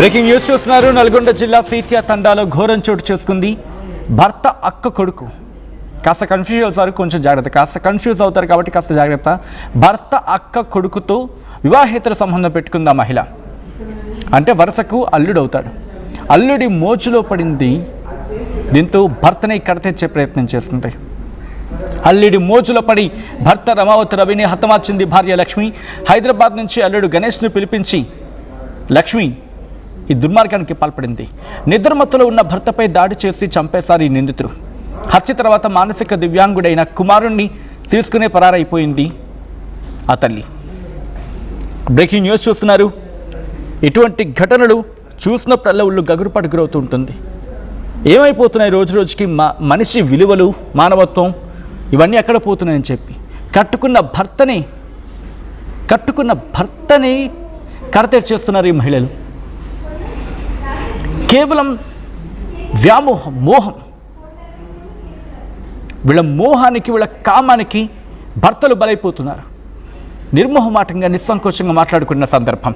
Breaking news చూస్తున్నారు. నల్గొండ జిల్లా సీత్యా తండాలో ఘోరం చోటు చేసుకుంది. భర్త అక్క కొడుకు కాస్త కన్ఫ్యూజ్ అవుతారు, కొంచెం జాగ్రత్త. కాస్త కన్ఫ్యూజ్ అవుతారు కాబట్టి కాస్త జాగ్రత్త. భర్త అక్క కొడుకుతో వివాహేతర సంబంధం పెట్టుకుంది ఆ మహిళ. అంటే వరుసకు అల్లుడు అవుతాడు. అల్లుడి మోజులో పడింది. దీంతో భర్తని కడతెచ్చే ప్రయత్నం చేస్తుంది. అల్లుడి మోజులో పడి భర్త రమావతి రవిని హతమార్చింది భార్య లక్ష్మి. హైదరాబాద్ నుంచి అల్లుడు గణేష్ను పిలిపించి లక్ష్మి ఈ దుర్మార్గానికి పాల్పడింది. నిద్రమత్తులో ఉన్న భర్తపై దాడి చేసి చంపేశారు ఈ నిందితుడు. హత్య తర్వాత మానసిక దివ్యాంగుడైన కుమారుణ్ణి తీసుకునే పరారైపోయింది ఆ తల్లి. బ్రేకింగ్ న్యూస్ చూస్తున్నారు. ఇటువంటి ఘటనలు చూసినప్పుడల్లా ఒళ్ళు గగురుపాటు గురవుతూ ఉంటుంది. ఏమైపోతున్నాయి రోజు రోజుకి మనిషి విలువలు, మానవత్వం ఇవన్నీ ఎక్కడ పోతున్నాయని చెప్పి కట్టుకున్న భర్తని కడతెచ్చేస్తున్నారు ఈ మహిళలు. కేవలం వ్యామోహం, మోహం. వీళ్ళ మోహానికి, వీళ్ళ కామానికి భర్తలు బలైపోతున్నారు. నిర్మోహమాటంగా, నిస్సంకోచంగా మాట్లాడుకున్న సందర్భం.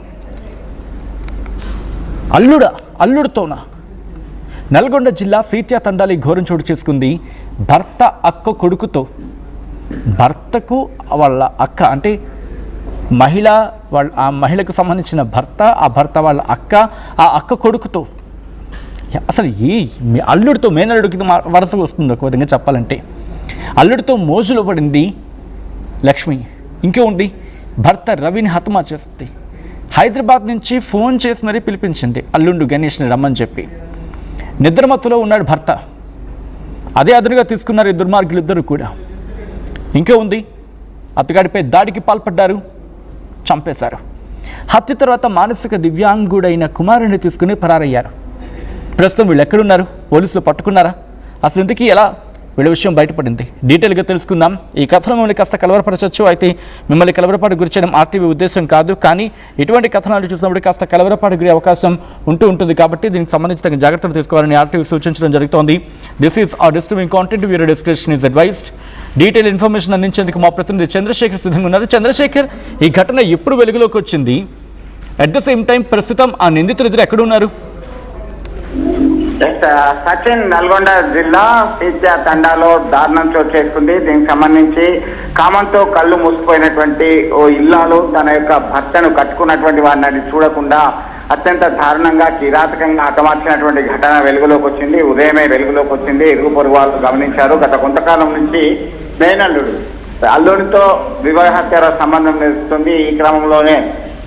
అల్లుడితోన నల్గొండ జిల్లా సీత్యా తండాలి ఘోరం చోటు చేసుకుంది. భర్త అక్క కొడుకుతో, భర్తకు వాళ్ళ అక్క అంటే ఆ మహిళకు సంబంధించిన భర్త, ఆ భర్త వాళ్ళ అక్క, ఆ అక్క కొడుకుతో అసలు మీ అల్లుడితో, మేనల్లుడికి వరుస వస్తుంది ఒక విధంగా చెప్పాలంటే. అల్లుడితో మోజులో పడింది లక్ష్మి. ఇంకే ఉంది భర్త రవిని హతమార్చేస్తుంది. హైదరాబాద్ నుంచి ఫోన్ చేసి మరీ పిలిపించింది అల్లుండు గణేష్ని రమ్మని చెప్పి. నిద్రమత్తులో ఉన్నాడు భర్త. అదే అదునుగా తీసుకున్నారు ఈ దుర్మార్గులు ఇద్దరు కూడా. ఇంకే ఉంది అతగాడిపై దాడికి పాల్పడ్డారు, చంపేశారు. హత్య తర్వాత మానసిక దివ్యాంగుడైన కుమారుని తీసుకుని పరారయ్యారు. ప్రస్తుతం వీళ్ళు ఎక్కడున్నారు? పోలీసులు పట్టుకున్నారా? అసలు ఇంతకీ ఎలా వీళ్ళ విషయం బయటపడింది? డీటెయిల్గా తెలుసుకుందాం. ఈ కథనం మిమ్మల్ని కాస్త కలవరపరచవచ్చు. అయితే మిమ్మల్ని కలవరపాటు గురి చేయడం ఆర్టీవీ ఉద్దేశం కాదు. కానీ ఇటువంటి కథనాలు చూసినప్పుడు కాస్త కలవరపాటు గురి అవకాశం ఉంటుంది. కాబట్టి దీనికి సంబంధించి తగిన జాగ్రత్తలు తీసుకోవాలని ఆర్టీవీ సూచించడం జరుగుతోంది. This is are disturbing content. Viewer discretion is advised. Detail information అందించేందుకు మా ప్రతినిధి చంద్రశేఖర్ సిద్ధంగా ఉన్నారు. చంద్రశేఖర్, ఈ ఘటన ఎప్పుడు వెలుగులోకి వచ్చింది? అట్ ద సేమ్ టైం ప్రస్తుతం ఆ నిందితులు ఇద్దరు ఎక్కడున్నారు? సచిన్, నల్గొండ జిల్లా సీత్యా తండాలో దారుణం చోటు చేసుకుంది. దీనికి సంబంధించి కామంతో కళ్ళు మూసిపోయినటువంటి ఓ ఇల్లాలు తన యొక్క భర్తను కట్టుకున్నటువంటి వారిని చూడకుండా అత్యంత దారుణంగా, కిరాతకంగా హతమార్చినటువంటి ఘటన వెలుగులోకి వచ్చింది. ఉదయమే వెలుగులోకి వచ్చింది. ఇరుగు పొరుగు వాళ్ళు గమనించారు. గత కొంతకాలం నుంచి మేనల్లుడు అల్లుడితో వివాహేతర సంబంధం నిలుస్తుంది. ఈ క్రమంలోనే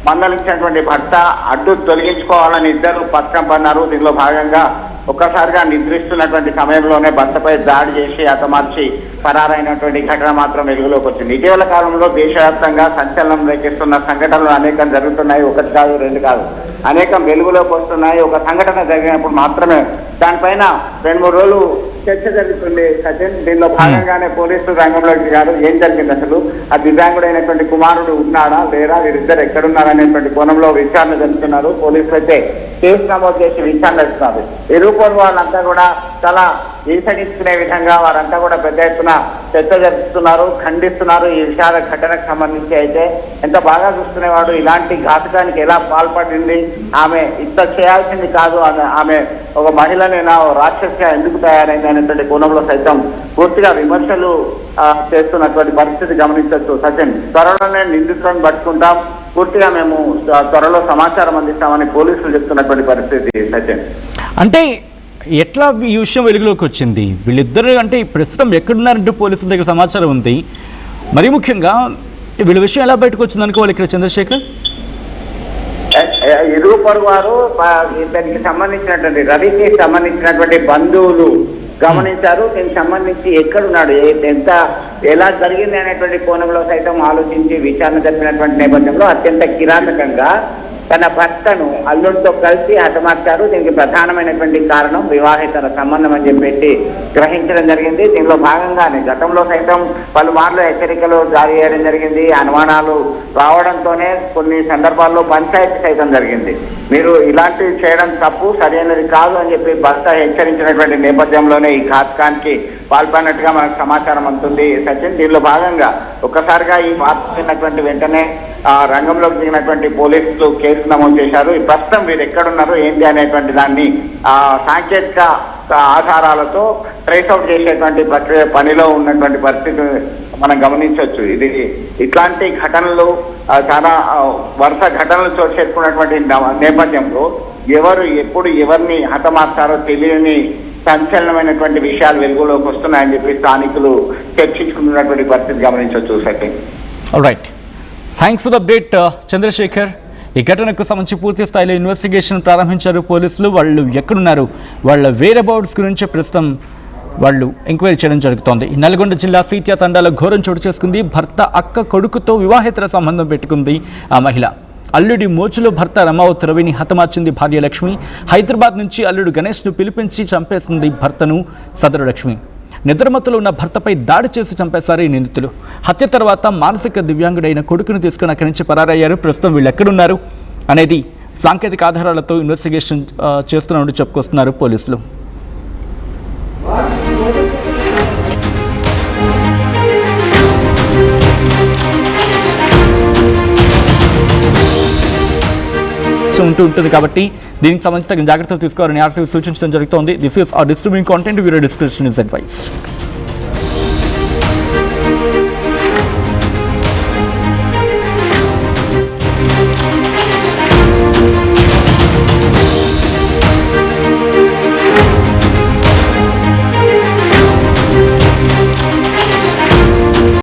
మందలించినటువంటి భర్త అడ్డు తొలగించుకోవాలని ఇద్దరు పథకం పన్నారు. దీనిలో భాగంగా ఒక్కసారిగా నిద్రిస్తున్నటువంటి సమయంలోనే భర్తపై దాడి చేసి హతమార్చి పరారైనటువంటి ఘటన మాత్రం వెలుగులోకి వచ్చింది. ఇటీవల కాలంలో దేశవ్యాప్తంగా సంచలనం రేకిస్తున్న సంఘటనలు అనేకం జరుగుతున్నాయి. ఒకటి కాదు, రెండు కాదు, అనేకం వెలుగులోకి వస్తున్నాయి. ఒక సంఘటన జరిగినప్పుడు మాత్రమే దానిపైన 2-3 రోజులు చర్చ జరుగుతుంది. సచిన్, దీనిలో భాగంగానే పోలీసులు రంగంలోకి దిగారు. ఏం జరిగింది అసలు? ఆ దివ్యాంగుడైనటువంటి కుమారుడు ఉన్నాడా లేరా, వీరిద్దరు ఎక్కడున్నారనేటువంటి కోణంలో విచారణ జరుపుతున్నారు. పోలీసులు అయితే కేసు నమోదు చేసి విచారణ జరుపుతున్నారు. ఇరువురు వాళ్ళంతా కూడా చాలా ఈసడించుకునే విధంగా వారంతా కూడా పెద్ద ఎత్తున చర్చ జరుపుతున్నారు, ఖండిస్తున్నారు. ఈ విషాద ఘటనకు సంబంధించి అయితే ఎంత బాగా చూసుకునేవాడు, ఇలాంటి ఘాతకానికి ఎలా పాల్పడింది, ఆమె ఇంత చేయాల్సింది కాదు, ఆమె ఒక మహిళనైనా రాక్షసిగా ఎందుకు తయారైంది అనేటువంటి కోణంలో సైతం పూర్తిగా విమర్శలు చేస్తున్నటువంటి పరిస్థితి గమనించవచ్చు. సచిన్, త్వరలోనే నిందితులను పట్టుకుంటాం, పూర్తిగా మేము త్వరలో సమాచారం అందిస్తామని పోలీసులు చెప్తున్నటువంటి పరిస్థితి. సచిన్, అంటే ఎట్లా ఈ విషయం వెలుగులోకి వచ్చింది? వీళ్ళిద్దరు అంటే ప్రస్తుతం ఎక్కడున్నారంటూ పోలీసుల దగ్గర సమాచారం ఉంది. మరీ ముఖ్యంగా వీళ్ళ విషయం ఎలా బయటకు వచ్చింది అనుకోవాలి ఇక్కడ చంద్రశేఖర్? ఇరుగు పొరుగు వారు దానికి సంబంధించినటువంటి రవికి సంబంధించినటువంటి బంధువులు గమనించారు. దీనికి సంబంధించి ఎక్కడున్నాడు, ఎలా జరిగింది అనేటువంటి కోణంలో సైతం ఆలోచించి విచారణ జరిపినటువంటి నేపథ్యంలో అత్యంత కిరాతకంగా తన భర్తను అల్లుడితో కలిసి హతమార్చారు. దీనికి ప్రధానమైనటువంటి కారణం వివాహేతర సంబంధం అని చెప్పేసి గ్రహించడం జరిగింది. దీనిలో భాగంగానే గతంలో సైతం పలుమార్లు హెచ్చరికలు జారీ చేయడం జరిగింది. అనుమానాలు రావడంతోనే కొన్ని సందర్భాల్లో పంచాయతీ సైతం జరిగింది. మీరు ఇలాంటివి చేయడం తప్పు, సరైనది కాదు అని చెప్పి భర్త హెచ్చరించినటువంటి నేపథ్యంలోనే ఈ ఘాతకానికి పాల్పడినట్టుగా మనకు సమాచారం అందుతుంది. సచిన్, దీనిలో భాగంగా ఒక్కసారిగా ఈ వార్త విన్నటువంటి వెంటనే రంగంలోకి దిగినటువంటి పోలీసులు కేసు కేసు నమోదు చేశారు. ప్రస్తుతం వీరు ఎక్కడున్నారు ఏంటి అనేటువంటి దాన్ని సాంకేతిక ఆధారాలతో ట్రేస్అవుట్ చేసేటువంటి ప్రక్రియ పనిలో ఉన్నటువంటి పరిస్థితి మనం గమనించవచ్చు. ఇది ఇట్లాంటి ఘటనలు చాలా వరుస ఘటనలు చోటు చేసుకున్నటువంటి నేపథ్యంలో ఎవరు ఎప్పుడు ఎవరిని హతమార్చారో తెలియని సంచలనమైనటువంటి విషయాలు వెలుగులోకి వస్తున్నాయని చెప్పి స్థానికులు చర్చించుకున్నటువంటి పరిస్థితి గమనించవచ్చు. Satyam. Right, thanks for the update Chandrasekhar. ఈ ఘటనకు సంబంధించి పూర్తి స్థాయిలో ఇన్వెస్టిగేషన్ ప్రారంభించారు పోలీసులు. వాళ్ళు ఎక్కడున్నారు, వాళ్ళ వేరబౌట్స్ గురించి ప్రస్తుతం వాళ్ళు ఎంక్వైరీ చేయడం జరుగుతోంది. నల్గొండ జిల్లా సీత్యా తండాలో ఘోరం చోటు చేసుకుంది. భర్త అక్క కొడుకుతో వివాహేతర సంబంధం పెట్టుకుంది ఆ మహిళ. అల్లుడి మోచులో భర్త రమావత్ రవిని హతమార్చింది భార్య లక్ష్మి. హైదరాబాద్ నుంచి అల్లుడు గణేష్ను పిలిపించి చంపేసింది భర్తను సదరు లక్ష్మి. నిద్రమత్తులో ఉన్న భర్తపై దాడి చేసి చంపేశారు ఈ నిందితులు. హత్య తర్వాత మానసిక దివ్యాంగుడైన కొడుకును తీసుకుని అక్కడి నుంచి పరారయ్యారు. ప్రస్తుతం వీళ్ళు ఎక్కడున్నారు అనేది సాంకేతిక ఆధారాలతో ఇన్వెస్టిగేషన్ చేస్తున్నట్టు చెప్పుకొస్తున్నారు పోలీసులు. ఉంటుంది కాబట్టి దీనికి సంబంధించి తగిన జాగ్రత్తలు తీసుకోవాలని ఆర్టీవీ సూచించడం జరుగుతోంది. This is are distributing content, your description is advice.